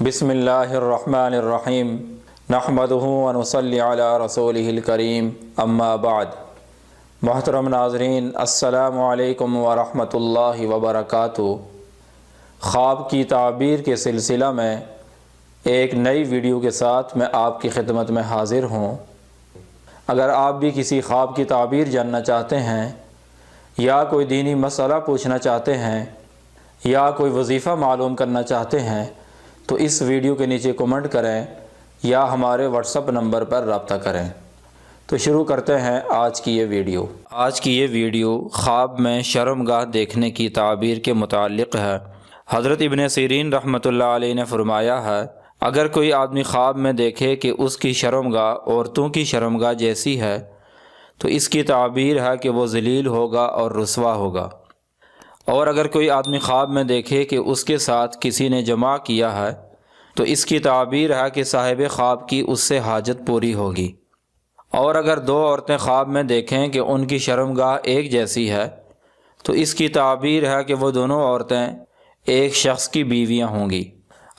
بسم اللہ الرحمن الرحیم نحمدہ ونصلی علی رسولہ الکریم اما بعد۔ محترم ناظرین، السلام علیکم ورحمۃ اللہ وبرکاتہ۔ خواب کی تعبیر کے سلسلہ میں ایک نئی ویڈیو کے ساتھ میں آپ کی خدمت میں حاضر ہوں۔ اگر آپ بھی کسی خواب کی تعبیر جاننا چاہتے ہیں یا کوئی دینی مسئلہ پوچھنا چاہتے ہیں یا کوئی وظیفہ معلوم کرنا چاہتے ہیں تو اس ویڈیو کے نیچے کمنٹ کریں یا ہمارے واٹس ایپ نمبر پر رابطہ کریں۔ تو شروع کرتے ہیں آج کی یہ ویڈیو۔ آج کی یہ ویڈیو خواب میں شرمگاہ دیکھنے کی تعبیر کے متعلق ہے۔ حضرت ابن سیرین رحمۃ اللہ علیہ نے فرمایا ہے، اگر کوئی آدمی خواب میں دیکھے کہ اس کی شرمگاہ عورتوں کی شرمگاہ جیسی ہے تو اس کی تعبیر ہے کہ وہ ذلیل ہوگا اور رسوا ہوگا۔ اور اگر کوئی آدمی خواب میں دیکھے کہ اس کے ساتھ کسی نے جمع کیا ہے تو اس کی تعبیر ہے کہ صاحب خواب کی اس سے حاجت پوری ہوگی۔ اور اگر دو عورتیں خواب میں دیکھیں کہ ان کی شرمگاہ ایک جیسی ہے تو اس کی تعبیر ہے کہ وہ دونوں عورتیں ایک شخص کی بیویاں ہوں گی۔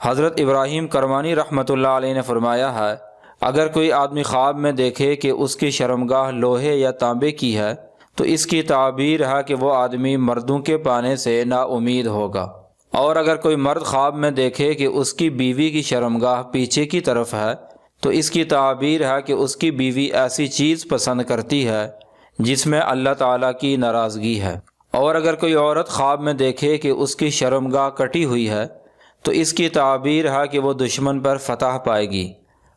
حضرت ابراہیم کرمانی رحمۃ اللہ علیہ نے فرمایا ہے، اگر کوئی آدمی خواب میں دیکھے کہ اس کی شرمگاہ لوہے یا تانبے کی ہے تو اس کی تعبیر ہے کہ وہ آدمی مردوں کے پانے سے نا امید ہوگا۔ اور اگر کوئی مرد خواب میں دیکھے کہ اس کی بیوی کی شرمگاہ پیچھے کی طرف ہے تو اس کی تعبیر ہے کہ اس کی بیوی ایسی چیز پسند کرتی ہے جس میں اللہ تعالیٰ کی ناراضگی ہے۔ اور اگر کوئی عورت خواب میں دیکھے کہ اس کی شرمگاہ کٹی ہوئی ہے تو اس کی تعبیر ہے کہ وہ دشمن پر فتح پائے گی۔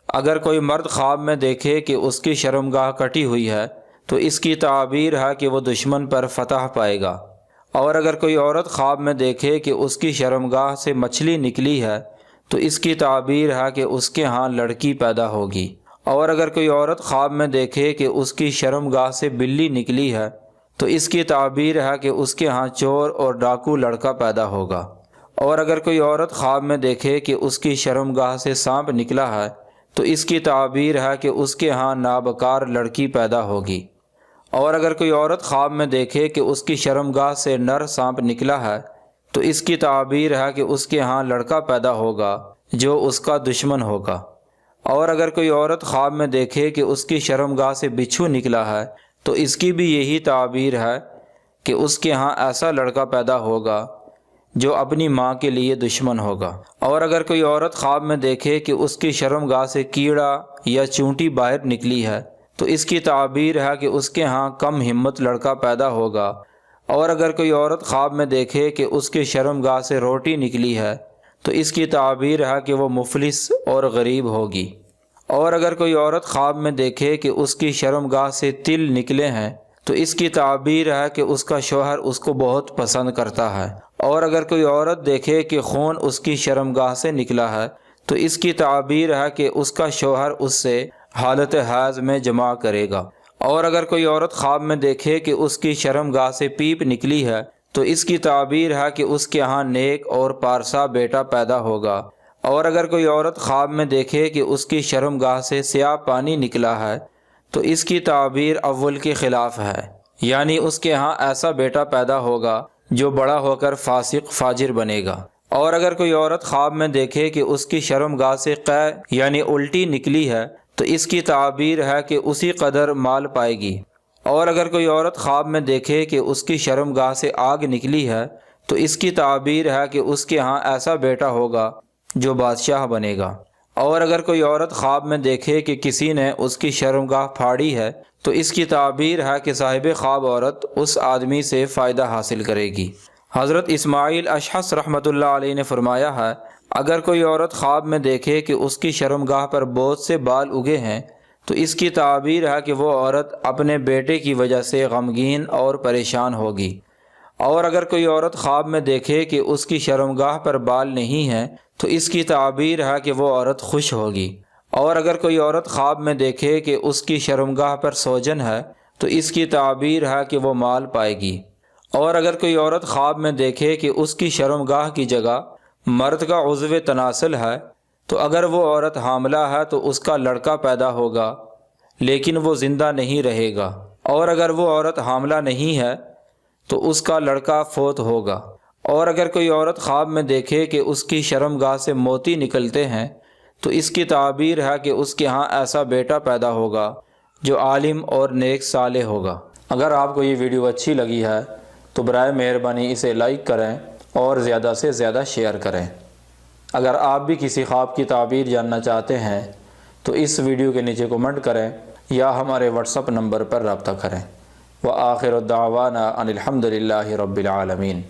اگر کوئی مرد خواب میں دیکھے کہ اس کی شرمگاہ کٹی ہوئی ہے تو اس کی تعبیر ہے کہ وہ دشمن پر فتح پائے گا۔ اور اگر کوئی عورت خواب میں دیکھے کہ اس کی شرمگاہ سے مچھلی نکلی ہے تو اس کی تعبیر ہے کہ اس کے ہاں لڑکی پیدا ہوگی۔ اور اگر کوئی عورت خواب میں دیکھے کہ اس کی شرمگاہ سے بلی نکلی ہے تو اس کی تعبیر ہے کہ اس کے ہاں چور اور ڈاکو لڑکا پیدا ہوگا۔ اور اگر کوئی عورت خواب میں دیکھے کہ اس کی شرمگاہ سے سانپ نکلا ہے تو اس کی تعبیر ہے کہ اس کے ہاں نابکار لڑکی پیدا ہوگی۔ اور اگر کوئی عورت خواب میں دیکھے کہ اس کی شرمگاہ سے نر سانپ نکلا ہے تو اس کی تعبیر ہے کہ اس کے ہاں لڑکا پیدا ہوگا جو اس کا دشمن ہوگا۔ اور اگر کوئی عورت خواب میں دیکھے کہ اس کی شرمگاہ سے بچھو نکلا ہے تو اس کی بھی یہی تعبیر ہے کہ اس کے ہاں ایسا لڑکا پیدا ہوگا جو اپنی ماں کے لیے دشمن ہوگا۔ اور اگر کوئی عورت خواب میں دیکھے کہ اس کی شرمگاہ سے کیڑا یا چونٹی باہر نکلی ہے تو اس کی تعبیر ہے کہ اس کے ہاں کم ہمت لڑکا پیدا ہوگا۔ اور اگر کوئی عورت خواب میں دیکھے کہ اس کی شرمگاہ سے روٹی نکلی ہے تو اس کی تعبیر ہے کہ وہ مفلس اور غریب ہوگی۔ اور اگر کوئی عورت خواب میں دیکھے کہ اس کی شرمگاہ سے تل نکلے ہیں تو اس کی تعبیر ہے کہ اس کا شوہر اس کو بہت پسند کرتا ہے۔ اور اگر کوئی عورت دیکھے کہ خون اس کی شرمگاہ سے نکلا ہے تو اس کی تعبیر ہے کہ اس کا شوہر اس سے حالت حیض میں جماع کرے گا۔ اور اگر کوئی عورت خواب میں دیکھے کہ اس کی شرمگاہ سے پیپ نکلی ہے تو اس کی تعبیر ہے کہ اس کے ہاں نیک اور پارسا بیٹا پیدا ہوگا۔ اور اگر کوئی عورت خواب میں دیکھے کہ اس کی شرمگاہ سے سیاہ پانی نکلا ہے تو اس کی تعبیر اول کے خلاف ہے، یعنی اس کے ہاں ایسا بیٹا پیدا ہوگا جو بڑا ہو کر فاسق فاجر بنے گا۔ اور اگر کوئی عورت خواب میں دیکھے کہ اس کی شرمگاہ سے قے یعنی الٹی نکلی ہے تو اس کی تعبیر ہے کہ اسی قدر مال پائے گی۔ اور اگر کوئی عورت خواب میں دیکھے کہ اس کی شرمگاہ سے آگ نکلی ہے تو اس کی تعبیر ہے کہ اس کے ہاں ایسا بیٹا ہوگا جو بادشاہ بنے گا۔ اور اگر کوئی عورت خواب میں دیکھے کہ کسی نے اس کی شرمگاہ پھاڑی ہے تو اس کی تعبیر ہے کہ صاحب خواب عورت اس آدمی سے فائدہ حاصل کرے گی۔ حضرت اسماعیل اشعث رحمۃ اللہ علیہ نے فرمایا ہے، اگر کوئی عورت خواب میں دیکھے کہ اس کی شرمگاہ پر بہت سے بال اگے ہیں تو اس کی تعبیر ہے کہ وہ عورت اپنے بیٹے کی وجہ سے غمگین اور پریشان ہوگی۔ اور اگر کوئی عورت خواب میں دیکھے کہ اس کی شرمگاہ پر بال نہیں ہیں تو اس کی تعبیر ہے کہ وہ عورت خوش ہوگی۔ اور اگر کوئی عورت خواب میں دیکھے کہ اس کی شرمگاہ پر سوجن ہے تو اس کی تعبیر ہے کہ وہ مال پائے گی۔ اور اگر کوئی عورت خواب میں دیکھے کہ اس کی شرمگاہ کی جگہ مرد کا عضو تناسل ہے تو اگر وہ عورت حاملہ ہے تو اس کا لڑکا پیدا ہوگا لیکن وہ زندہ نہیں رہے گا۔ اور اگر وہ عورت حاملہ نہیں ہے تو اس کا لڑکا فوت ہوگا۔ اور اگر کوئی عورت خواب میں دیکھے کہ اس کی شرمگاہ سے موتی نکلتے ہیں تو اس کی تعبیر ہے کہ اس کے ہاں ایسا بیٹا پیدا ہوگا جو عالم اور نیک صالح ہوگا۔ اگر آپ کو یہ ویڈیو اچھی لگی ہے تو برائے مہربانی اسے لائک کریں اور زیادہ سے زیادہ شیئر کریں۔ اگر آپ بھی کسی خواب کی تعبیر جاننا چاہتے ہیں تو اس ویڈیو کے نیچے کمنٹ کریں یا ہمارے واٹس ایپ نمبر پر رابطہ کریں۔ وآخر دعوانا ان الحمد للہ رب العالمین۔